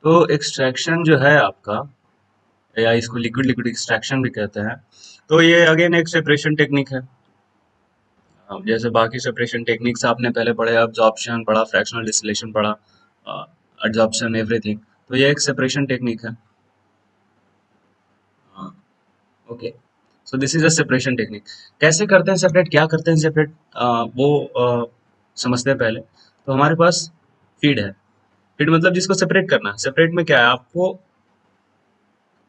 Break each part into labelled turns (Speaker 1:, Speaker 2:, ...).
Speaker 1: तो एक्सट्रैक्शन जो है आपका, या इसको लिक्विड लिक्विड एक्सट्रैक्शन भी कहते हैं, तो ये अगेन एक सेपरेशन टेक्निक है। अब जैसे बाकी सेपरेशन टेक्निक्स आपने पहले पढ़े, अब्जॉर्प्शन पढ़ा, फ्रैक्शनल डिस्टिलेशन पढ़ा, एडजॉर्प्शन, एवरीथिंग, तो ये एक सेपरेशन टेक्निक है। Okay, so this is a separation technique. कैसे करते हैं सेपरेट, क्या करते हैं सेपरेट, वो समझते हैं पहले। तो हमारे पास फीड है। फीड मतलब जिसको सेपरेट करना है। सेपरेट में क्या है, आपको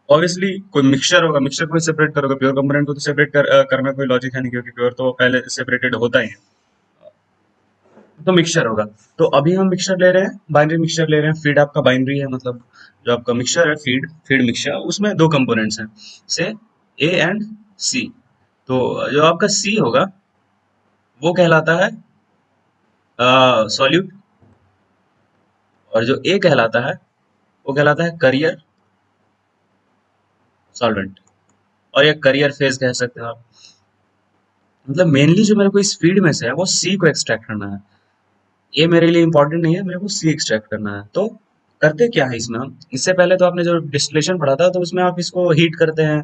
Speaker 1: ऑब्वियसली कोई मिक्सचर होगा, मिक्सचर को सेपरेट करोगे, प्योर कंपोनेंट को तो सेपरेट करना कोई लॉजिक है नहीं, क्योंकि प्योर तो पहले सेपरेटेड होता ही है। तो मिक्सचर होगा। तो अभी हम मिक्सचर ले रहे हैं, बाइनरी मिक्सचर ले रहे हैं। फीड आपका बाइनरी है, मतलब जो आपका मिक्सचर है, फीड फीड मिक्सचर, उसमें दो कंपोनेंट्स हैं, से ए एंड सी। तो जो आपका सी होगा वो कहलाता है सॉल्यूट, और जो ए कहलाता है वो कहलाता है करियर सॉल्वेंट, और ये करियर फेज कह सकते हो आप। मतलब मेनली जो मेरे को इस फीड में से है वो सी को एक्सट्रैक्ट करना है। ये मेरे लिए इंपॉर्टेंट नहीं है, मेरे को सी एक्सट्रैक्ट करना है। तो करते क्या है इसमें हम, इससे पहले तो आपने जो डिस्टिलेशन पढ़ा था, तो उसमें आप इसको हीट करते हैं,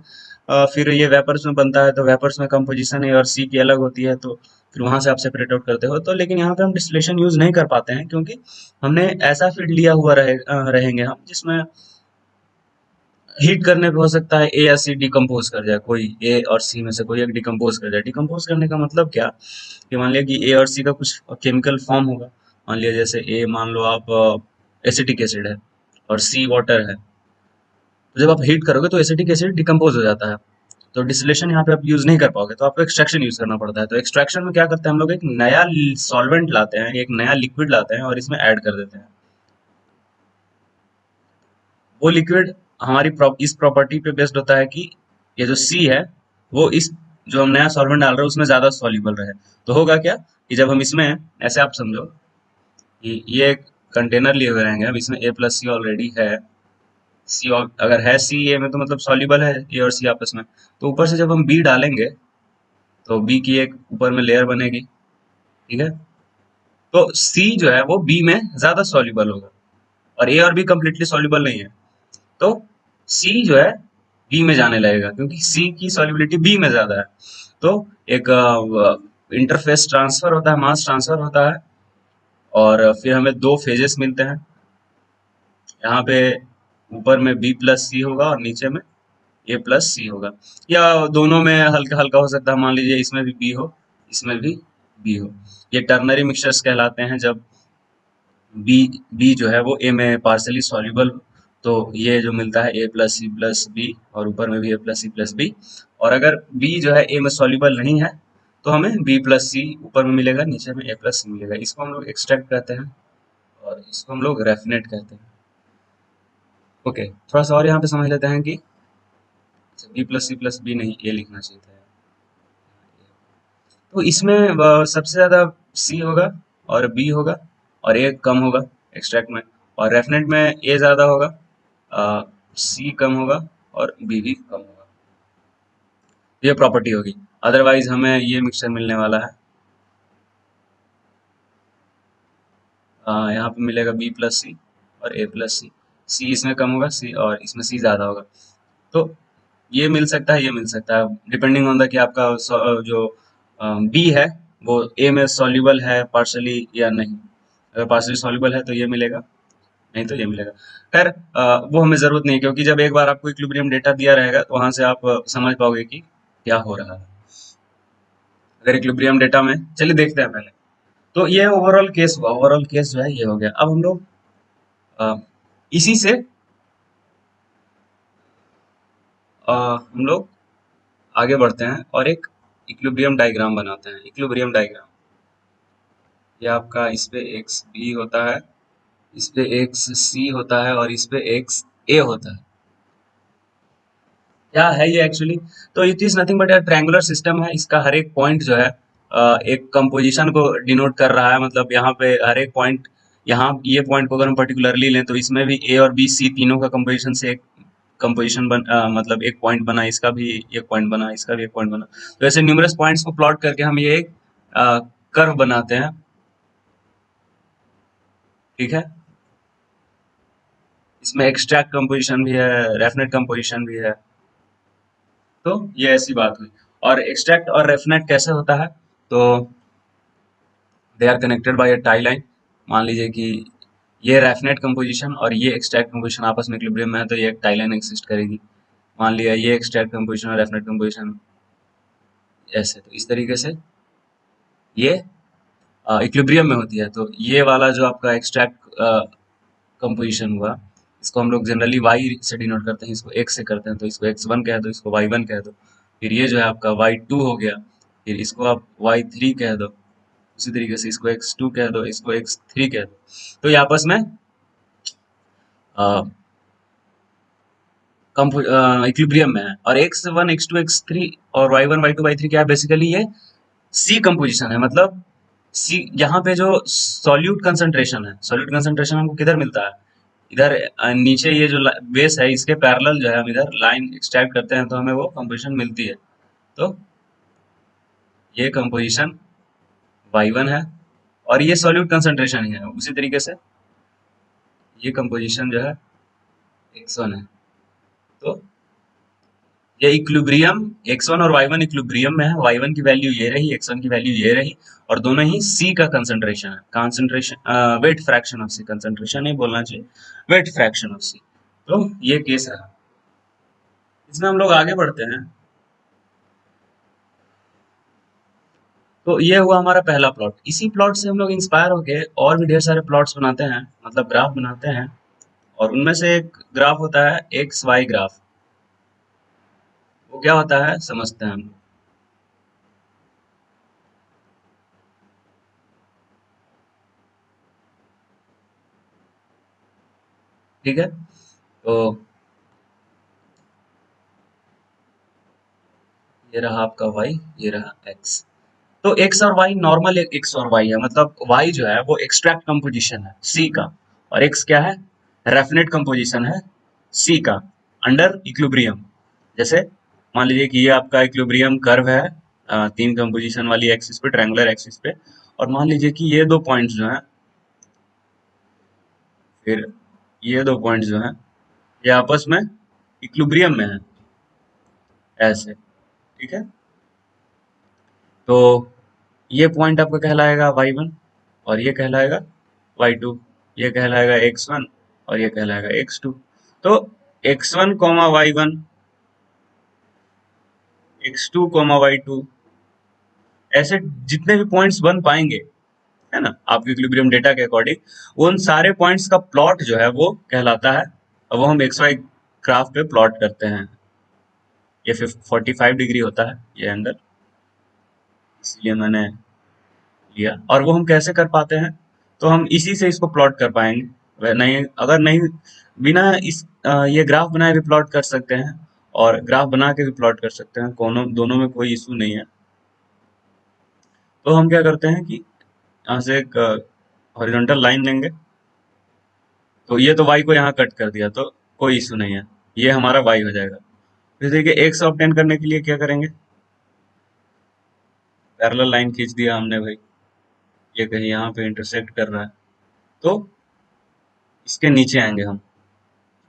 Speaker 1: फिर ये वेपर्स में बनता है, तो वेपर्स में कंपोजिशन है और सी की अलग होती है, तो फिर वहां से आप सेपरेट आउट करते हो। तो लेकिन यहाँ पे हम डिस्टिलेशन यूज नहीं कर पाते हैं, क्योंकि हमने ऐसा फीड लिया हुआ रहेंगे हम, जिसमें हीट करने पे हो सकता है ए या सी डिकम्पोज कर जाए, कोई ए और सी में से कोई एक डिकम्पोज कर जाए। डिकम्पोज करने का मतलब क्या, कि मान लिया कि ए और सी का कुछ केमिकल फॉर्म होगा। मान लिया जैसे ए, मान लो आप एसिटिक एसिड है और सी वाटर है, तो जब आप हीट करोगे तो एसिटिक एसिड डिकम्पोज हो जाता है। तो डिस्टिलेशन यहाँ पे आप यूज नहीं कर पाओगे, तो आपको एक्सट्रैक्शन यूज करना पड़ता है। तो एक्सट्रैक्शन में क्या करते हैं हम लोग, एक नया सॉल्वेंट लाते हैं, एक नया लिक्विड लाते हैं और इसमें ऐड कर देते हैं। वो लिक्विड हमारी इस प्रॉपर्टी पे बेस्ड होता है कि ये जो सी है वो इस जो हम नया सॉल्वेंट डाल रहे हैं उसमें ज्यादा सॉल्युबल रहे। तो होगा क्या, कि जब हम इसमें, ऐसे आप समझो कि ये एक कंटेनर लिए हुए रहेंगे, अब इसमें ए प्लस सी ऑलरेडी है। सी अगर है सी ए में, तो मतलब सॉल्युबल है ए और सी आपस में। तो ऊपर से जब हम बी डालेंगे, तो बी की एक ऊपर में लेयर बनेगी, ठीक है। तो सी जो है वो बी में ज्यादा सॉल्युबल होगा, और ए और बी कंप्लीटली सॉल्युबल नहीं है। तो सी जो है बी में जाने लगेगा, क्योंकि सी की सॉल्युबिलिटी बी में ज्यादा है। तो एक इंटरफेस ट्रांसफर होता है, मास ट्रांसफर होता है, और फिर हमें दो फेजेस मिलते हैं। यहाँ पे ऊपर में बी प्लस सी होगा और नीचे में ए प्लस सी होगा, या दोनों में हल्का हल्का हो सकता है। मान लीजिए इसमें भी बी हो, इसमें भी बी हो। ये टर्नरी मिक्सचर्स कहलाते हैं, जब बी बी जो है वो ए में पार्सली सॉल्युबल। तो ये जो मिलता है ए प्लस बी, और ऊपर में भी ए प्लस सी प्लस बी। और अगर बी जो है ए में सॉल्युबल नहीं है, तो हमें बी प्लस सी ऊपर में मिलेगा, नीचे में ए प्लस सी मिलेगा। इसको हम लोग एक्सट्रैक्ट कहते हैं, और इसको हम लोग रेफिनेट कहते हैं। ओके, थोड़ा सा और यहाँ पे समझ लेते हैं कि बी प्लस बी नहीं, ए लिखना चाहिए था। तो इसमें सबसे ज्यादा सी होगा और बी होगा, और ए कम होगा एक्सट्रैक्ट में। और रेफनेट में ए ज्यादा होगा, सी कम होगा, और बी भी कम होगा। ये प्रॉपर्टी होगी, अदरवाइज हमें ये मिक्सचर मिलने वाला है। यहाँ पे मिलेगा बी प्लस सी और ए प्लस सी। सी इसमें कम होगा, सी और इसमें सी ज्यादा होगा। तो ये मिल सकता है, ये मिल सकता है, डिपेंडिंग ऑन द कि आपका जो बी है वो ए में सॉल्युबल है पार्शली या नहीं। अगर पार्शली सॉल्युबल है तो ये मिलेगा, नहीं तो ये मिलेगा। खैर, वो हमें जरूरत नहीं है, क्योंकि जब एक बार आपको इक्विलिब्रियम डेटा दिया रहेगा तो वहां से आप समझ पाओगे कि क्या हो रहा है। अगर इक्विलिब्रियम डेटा में, चलिए देखते हैं पहले। तो ये ओवरऑल केस हुआ, ओवरऑल केस जो है ये हो गया। अब हम लोग अ, इसी से हम लोग आगे बढ़ते हैं और एक इक्विलिब्रियम डायग्राम बनाते हैं। इक्विलिब्रियम डायग्राम, ये आपका इस पे एक्स बी होता है, इस पे एक्स सी होता है, और इस पे एक्स ए होता है। क्या है ये एक्चुअली, तो it is nothing but triangular system है। इसका हर एक पॉइंट जो है एक कंपोजिशन को डिनोट कर रहा है। मतलब यहाँ पे हर एक पॉइंट, यहाँ ये पॉइंट को अगर हम पर्टिकुलरली लें, तो इसमें भी ए और बी सी तीनों का कंपोजिशन से एक कंपोजिशन मतलब एक पॉइंट बना, इसका भी एक पॉइंट बना, इसका भी एक पॉइंट बना। तो ऐसे न्यूमरस पॉइंट्स को प्लॉट करके हम ये एक कर्व बनाते हैं, ठीक है। इसमें एक्सट्रैक्ट कंपोजिशन भी है, रेफनेट कंपोजिशन भी है। तो ये ऐसी बात हुई। और एक्सट्रैक्ट और रेफनेट कैसे होता है, तो they are connected by a tie line. मान लीजिए कि ये रेफनेट कंपोजिशन और ये एक्सट्रैक्ट कंपोजिशन आपस में इक्विलिब्रियम में है, तो ये एक टाई लाइन एक्सिस्ट करेगी। मान लिया ये एक्सट्रैक्ट कंपोजिशन और रेफनेट कंपोजिशन ऐसे, तो इस तरीके से ये इक्विलिब्रियम में होती है। तो ये वाला जो आपका एक्सट्रैक्ट कंपोजिशन हुआ, इसको हम लोग जनरली वाई से डिनोट करते हैं, इसको एक्स से करते हैं, तो इसको x1 कह दो, इसको y1 कह दो। फिर ये जो है आपका y2 हो गया, फिर इसको आप y3 कह दो, उसी तरीके से इसको x2 कह दो, इसको x3 कह दो। तो ये आपस में इक्विलिब्रियम में है। और x1 x2 x3 और y1 y2 y3 क्या है, बेसिकली ये सी कंपोजिशन है। मतलब सी, यहाँ पे जो सॉल्यूट कंसंट्रेशन है, सॉल्यूट कंसंट्रेशन हमको किधर मिलता है, इधर नीचे ये जो बेस है इसके पैरेलल जो है हम इधर लाइन एक्सट्रैक्ट करते हैं, तो हमें वो कंपोजिशन मिलती है। तो ये कंपोजिशन y1 है, और ये सॉल्यूट कंसंट्रेशन ही है। उसी तरीके से ये कंपोजिशन जो है x1 है। तो ये इक्विलिब्रियम, x1 और y1 इक्विलिब्रियम में है। y1 की वैल्यू ये रही, x1 की वैल्यू ये रही, और दोनों ही c का कंसंट्रेशन है। Concentration weight fraction of c, concentration नहीं बोलना चाहिए, वेट फ्रैक्शन ऑफ c। तो ये केस है। इसमें हम लोग आगे बढ़ते हैं। तो ये हुआ हमारा पहला प्लॉट। इसी प्लॉट से हम लोग इंस्पायर होके और भी ढेर सारे प्लॉट्स बनाते हैं, मतलब ग्राफ बनाते हैं। और उनमें से एक ग्राफ होता है एक्स वाई ग्राफ। वो क्या होता है समझते हैं हम लोग। ठीक है, तो ये रहा आपका y, ये रहा x। तो x और y नॉर्मल x और y है, मतलब y जो है वो एक्सट्रैक्ट कंपोजिशन है c का, और x क्या है, रेफिनेट कंपोजिशन है c का, अंडर इक्विलिब्रियम। जैसे मान लीजिए कि ये आपका इक्विलिब्रियम कर्व है, तीन कंपोजिशन वाली एक्सिस पे, ट्रायंगुलर एक्सिस पे। और मान लीजिए कि ये दो पॉइंट्स जो हैं, फिर ये दो पॉइंट्स जो हैं, ये आपस में इक्विलिब्रियम में है, ऐसे। ठीक है, तो ये पॉइंट आपका कहलाएगा y1, और ये कहलाएगा y2, ये कहलाएगा x1, और ये कहलाएगा x2। तो x1 y1, x2 y2, ऐसे जितने भी पॉइंट्स बन पाएंगे, है ना, आपके इक्विलिब्रियम डेटा के अकॉर्डिंग, उन सारे पॉइंट्स का प्लॉट जो है वो कहलाता है। और वो हम एक्स वाई ग्राफ पे प्लॉट करते हैं। ये 45 डिग्री होता है ये एंगल, इसलिए मैंने लिया। और वो हम कैसे कर पाते हैं, तो हम इसी से इसको प्लॉट कर पाएंगे। नहीं, अगर नहीं, बिना इस ये ग्राफ बनाए भी प्लॉट कर सकते हैं, और ग्राफ बना के भी प्लॉट कर सकते हैं, दोनों दोनों में कोई इशू नहीं है। तो हम क्या करते हैं कि यहाँ से एक हॉरिजॉन्टल लाइन लेंगे। तो ये तो y को यहाँ कट कर दिया, तो कोई इशू नहीं है, ये हमारा y हो जाएगा। फिर देखिए x ऑब्टेन करने के लिए क्या करेंगे, पैरेलल लाइन खींच दिया हमने भाई, ये कहीं यहाँ पे इंटरसेक्ट कर रहा है, तो इसके नीचे आएंगे हम।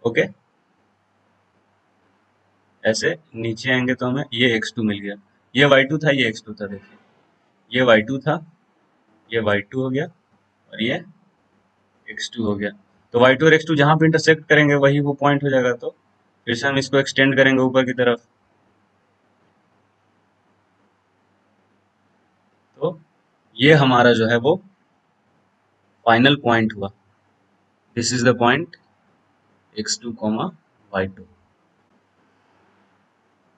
Speaker 1: ओके, ऐसे नीचे आएंगे तो हमें ये x2 मिल गया। ये y2 था, ये x2 था। देखिए, ये y2 था, ये y2 हो गया, और ये x2 हो गया। तो y2 और x2 जहां पे इंटरसेक्ट करेंगे वही वो पॉइंट हो जाएगा। तो फिर से हम इसको एक्सटेंड करेंगे ऊपर की तरफ। तो ये हमारा जो है वो फाइनल पॉइंट हुआ। This is the point x2 y2।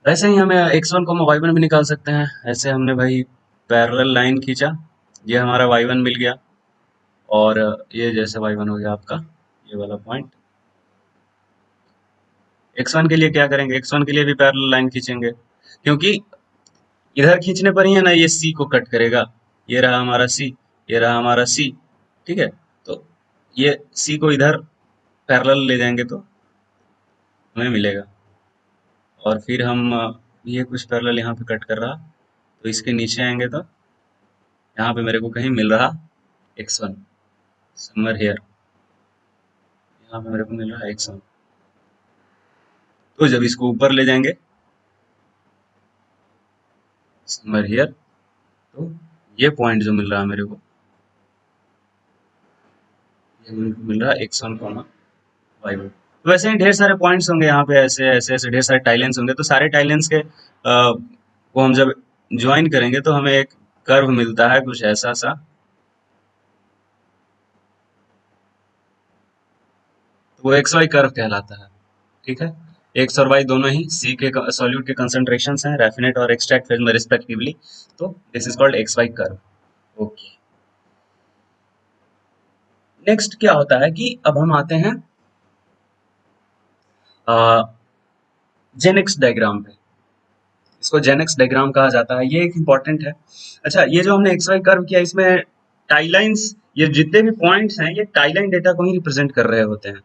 Speaker 1: वैसे ही हमें x1 y1 भी निकाल सकते हैं। ऐसे हमने भाई पैरेलल लाइन खींचा, ये हमारा y1 मिल गया, और ये जैसे y1 हो गया आपका ये वाला पॉइंट। x1 के लिए क्या करेंगे, x1 के लिए भी पैरेलल लाइन खींचेंगे, क्योंकि इधर खींचने पर ही है ना ये c को कट करेगा। ये रहा हमारा c, ये रहा हमारा c। ठीक है, तो ये c को इधर पैरेलल ले जाएंगे तो हमें मिलेगा। और फिर हम ये कुछ पैरेलल यहाँ पे कट कर रहा, तो इसके नीचे आएंगे तो यहाँ पे मेरे को कहीं मिल रहा x1, समर हेयर, यहाँ पे मेरे को मिल रहा है x1। तो जब इसको ऊपर ले जाएंगे समर हियर, तो ये पॉइंट जो मिल रहा है मेरे को, ये मिल रहा है x1 y1। तो वैसे ही ढेर सारे पॉइंट्स होंगे यहाँ पे, ऐसे ऐसे ऐसे ढेर सारे टाइलेंस होंगे। तो सारे टाइलेंस के को हम जब ज्वाइन करेंगे तो हमें एक कर्व मिलता है कुछ ऐसा सा। तो वो एक्स वाई कर्व कहलाता है। ठीक है, एक्स और वाई दोनों ही सी के सॉल्यूट के कंसंट्रेशंस हैं, रैफिनेट और एक्सट्रैक्ट फेज में रिस्पेक्टिवली। तो this is called X Y curve. Okay, next क्या होता है कि अब हम आते हैं जेनेक्स डायग्राम पे। इसको जेनेक्स डायग्राम कहा जाता है, ये एक इंपॉर्टेंट है। अच्छा, ये जो हमने एक्स वाई कर्व किया, इसमें टाइलाइंस, ये जितने भी पॉइंट्स हैं ये टाइलाइन डेटा को ही रिप्रेजेंट कर रहे होते हैं।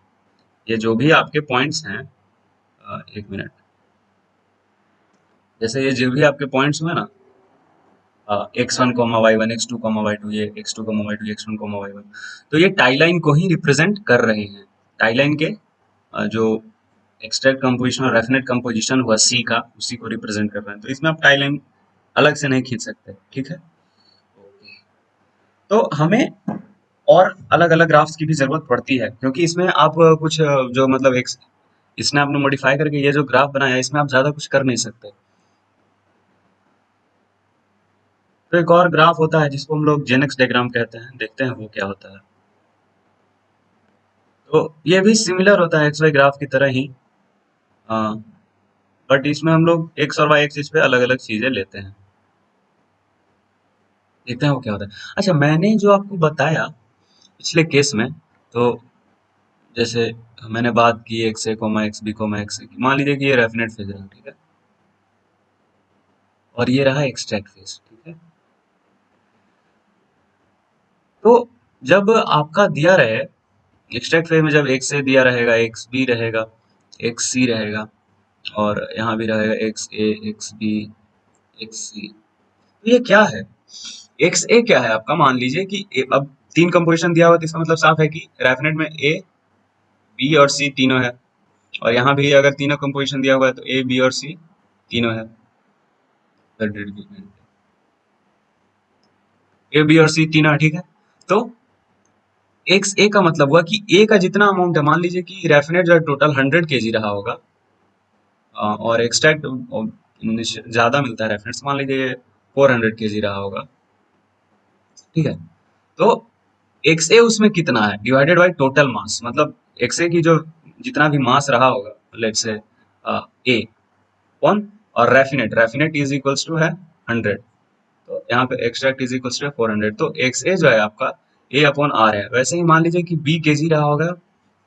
Speaker 1: ये जो भी आपके पॉइंट्स हैं, एक मिनट, जैसे ये जो भी आपके पॉइंट्स हुए ना, x1 y1 x2 y2, ये x2 y2 x1 y1, तो ये टाइलाइन को ही रिप्रेजेंट कर रहे हैं। टाइलाइन के जो एक्सट्रैक्ट कंपोजिशन और रेफिनेट कंपोजिशन हुआ सी का, उसी को रिप्रेजेंट कर रहे हैं। तो इसमें आप टाइलाइन अलग से नहीं खींच सकते। ठीक है, तो हमें और अलग अलग ग्राफ्स की भी जरूरत पड़ती है, क्योंकि इसमें आप कुछ जो मतलब एक इसने आपने मॉडिफाई करके ये जो ग्राफ बनाया है, इसमें आप ज्यादा कुछ कर नहीं सकते। तो एक और ग्राफ होता है जिसको हम लोग जेनेक्स डायग्राम कहते हैं, देखते हैं वो क्या होता है। तो ये भी सिमिलर होता है एक्स वाई ग्राफ की तरह ही, बट इसमें हम लोग एक्स और वाई एक्सिस पे अलग अलग चीजें लेते हैं। देखते हैं वो क्या होता है। अच्छा, मैंने जो आपको बताया पिछले केस में, तो जैसे मैंने बात की X A comma X B comma X A की, मान लीजिए कि ये रेफिनेट फेज रहा, ठीक है, और ये रहा एक्सट्रैक्ट फेज। ठीक है, तो जब आपका दिया रहे एक्सट्रैक्ट फेज में, जब एक्स ए दिया रहेगा, एक्स बी रहेगा, एक्स सी रहेगा, और यहाँ भी रहेगा x A X B X सी, तो ये क्या है? एक्स ए क्या है आपका? मान लीजिए कि अब तीन कंपोजिशन दिया हुआ, तो इसका मतलब साफ है कि रेफिनेट में ए बी और सी तीनों है, और यहाँ भी अगर तीनों कंपोजिशन दिया हुआ है तो ए बी और सी तीनों है। ए बी और सी तीनों है, ठीक है। तो एक्स ए का मतलब हुआ कि ए का जितना अमाउंट है, मान लीजिए कि रेफिनेट जो टोटल 100 kg रहा होगा, और एक्सट्रैक्ट ज्यादा मिलता है रेफिनेट, मान लीजिए 400 kg रहा होगा। ठीक है, तो एक्स ए उसमें कितना है डिवाइडेड बाई टोटल मास, मतलब एक्स ए की जो जितना भी मास रहा होगा, लेट्स से ए कौन, और रेफिनेट, रेफिनेट इज इक्वल्स टू है 100, तो यहाँ पे एक्सट्रैक्ट इज इक्वल्स टू 400, तो एक्स ए जो है आपका ए अपॉन आर है। वैसे ही मान लीजिए कि बी केजी रहा होगा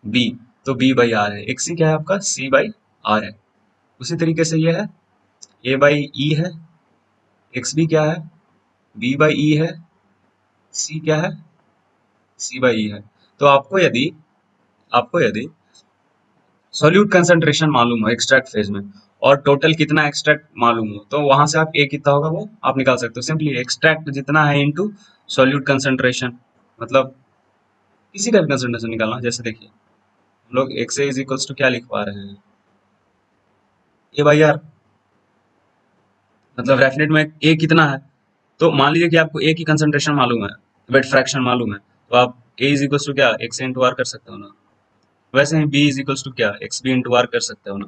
Speaker 1: बी, तो बी बाई आर है। एक्स सी क्या है आपका? सी बाई आर है। उसी तरीके से ये है ए बाई ई है, एक्स बी क्या है? बी बाई ई है, सी क्या है? सी बाई ई है। तो आपको यदि सॉल्यूट कंसंट्रेशन मालूम हो एक्सट्रैक्ट फेज में, और टोटल कितना एक्सट्रैक्ट मालूम हो, तो वहां से आप ए कितना होगा वो आप निकाल सकते हो। सिंपली एक्सट्रैक्ट जितना है इनटू सॉल्यूट कंसंट्रेशन, मतलब किसी का भी कंसंट्रेशन निकालना। जैसे देखिए हम लोग X A is equals to क्या लिख पा रहे हैं, ए बाई आर, मतलब रेफिनेट में ए कितना है। तो मान लीजिए कि आपको ए की कंसंट्रेशन मालूम है, वेट फ्रैक्शन मालूम है, तो आप ए इज इक्वल्स टू क्या एक्स इंटू आर कर सकते हो ना। वैसे ही बी इज इक्वल्स टू क्या एक्स बी इंटू आर कर सकते हो ना।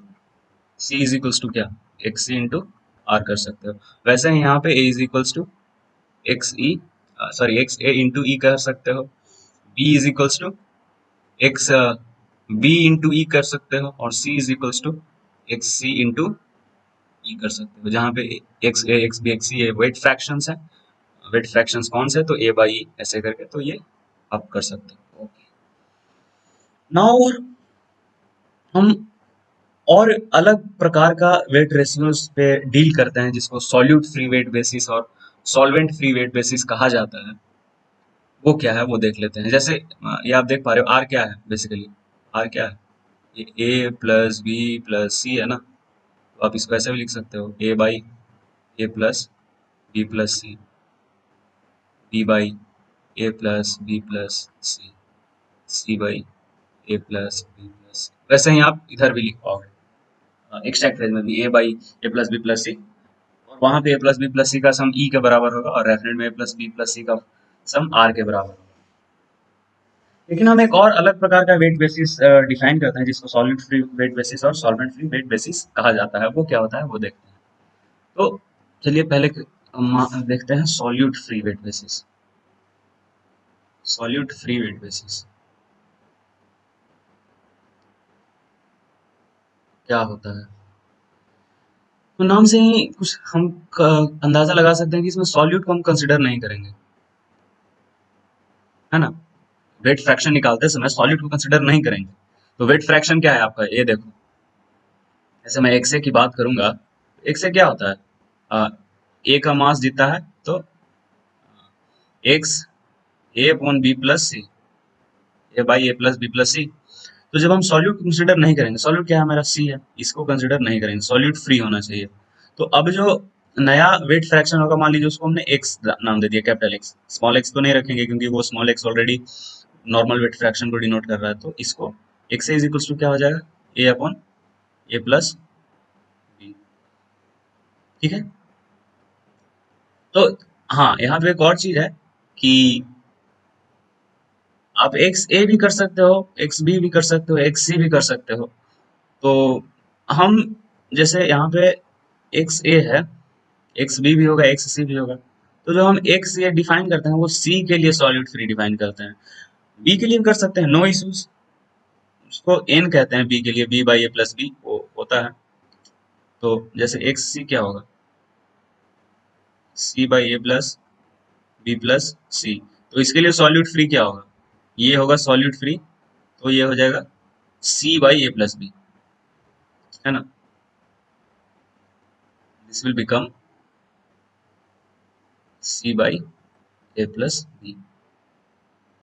Speaker 1: सी इज इक्वल्स टू क्या एक्स सी इंटू आर कर सकते हो। वैसे ही यहाँ पे A is equals to X E, sorry X A into E कर सकते हो। B is equals to X B into E कर सकते हो, और C is equals to X C into E कर सकते हो, जहाँ पे X A X B X C weight fractions है। वेट फ्रैक्शंस कौन से? तो ए बाई ई ऐसे करके, तो ये आप कर सकते हो। ओके, नाउ हम और अलग प्रकार का वेट रेशियोज पे डील करते हैं, जिसको सॉल्यूट फ्री वेट बेसिस और सॉल्वेंट फ्री वेट बेसिस कहा जाता है। वो क्या है वो देख लेते हैं। जैसे ये आप देख पा रहे हो, आर क्या है बेसिकली? आर क्या है? ये ए प्लस बी प्लस सी है ना, तो आप इसको ऐसे भी लिख सकते हो, A by A plus B plus C, B by A plus B plus C, C by A plus B plus, वैसे ही आप इधर भी लिख पाओगे एक्सट्रैक्ट फ्रेज में भी A by A plus B plus C, और वहां पे A plus B plus C का सम ई के बराबर होगा और रेफरेंट में A plus B plus C का सम आर के बराबर होगा। लेकिन हम एक और अलग प्रकार का वेट बेसिस डिफाइन करते हैं जिसको सॉलिड फ्री वेट बेसिस और सॉल्वेंट फ्री वेट बेसिस कहा जाता है। वो क्या होता है वो देखते हैं। तो चलिए पहले हम देखते हैं solute free weight basis. Solute free weight basis क्या होता है? तो नाम से ही कुछ हम अंदाजा लगा सकते हैं कि इसमें सॉल्यूट को हम कंसिडर नहीं करेंगे, है ना। वेट फ्रैक्शन निकालते समय सॉल्यूट को कंसिडर नहीं करेंगे। तो वेट फ्रैक्शन क्या है आपका, ये देखो, जैसे मैं एक्स ए की बात करूंगा, एक्स ए क्या होता है, ए का मास जितना है तो X A upon B plus C, A by A plus B plus C. तो जब हम सॉल्यूट कंसिडर नहीं करेंगे, सॉल्यूट क्या है हमारा सी है, इसको कंसिडर नहीं करेंगे, सॉल्यूट फ्री होना चाहिए। तो अब जो नया वेट फ्रैक्शन होगा, मान लीजिए उसको हमने एक्स नाम दे दिया, कैपिटल एक्स, स्मॉल एक्स तो नहीं रखेंगे क्योंकि वो small x already normal weight fraction को डिनोट कर रहा है। तो इसको एक्स इज इक्वल्स टू क्या हो जाएगा, ए अपॉन ए प्लस बी। ठीक है। तो हाँ, यहाँ पे एक और चीज है कि आप एक्स ए भी कर सकते हो, एक्स बी भी कर सकते हो, एक्स सी भी कर सकते हो। तो हम जैसे यहाँ पे एक्स ए है, एक्स बी भी होगा, एक्स सी भी होगा। तो जो हम एक्स ए डिफाइन करते हैं वो सी के लिए सॉलिड फ्री डिफाइन करते हैं, बी के लिए भी कर सकते हैं, नो इश्यूज। उसको एन कहते हैं बी के लिए, B by A plus B वो होता है। तो जैसे एक्स सी क्या होगा, C by A plus B plus C. तो इसके लिए सॉल्यूट फ्री क्या होगा, ये होगा सॉल्यूट फ्री, तो ये हो जाएगा C by A plus B, है ना। This will become C by A plus B.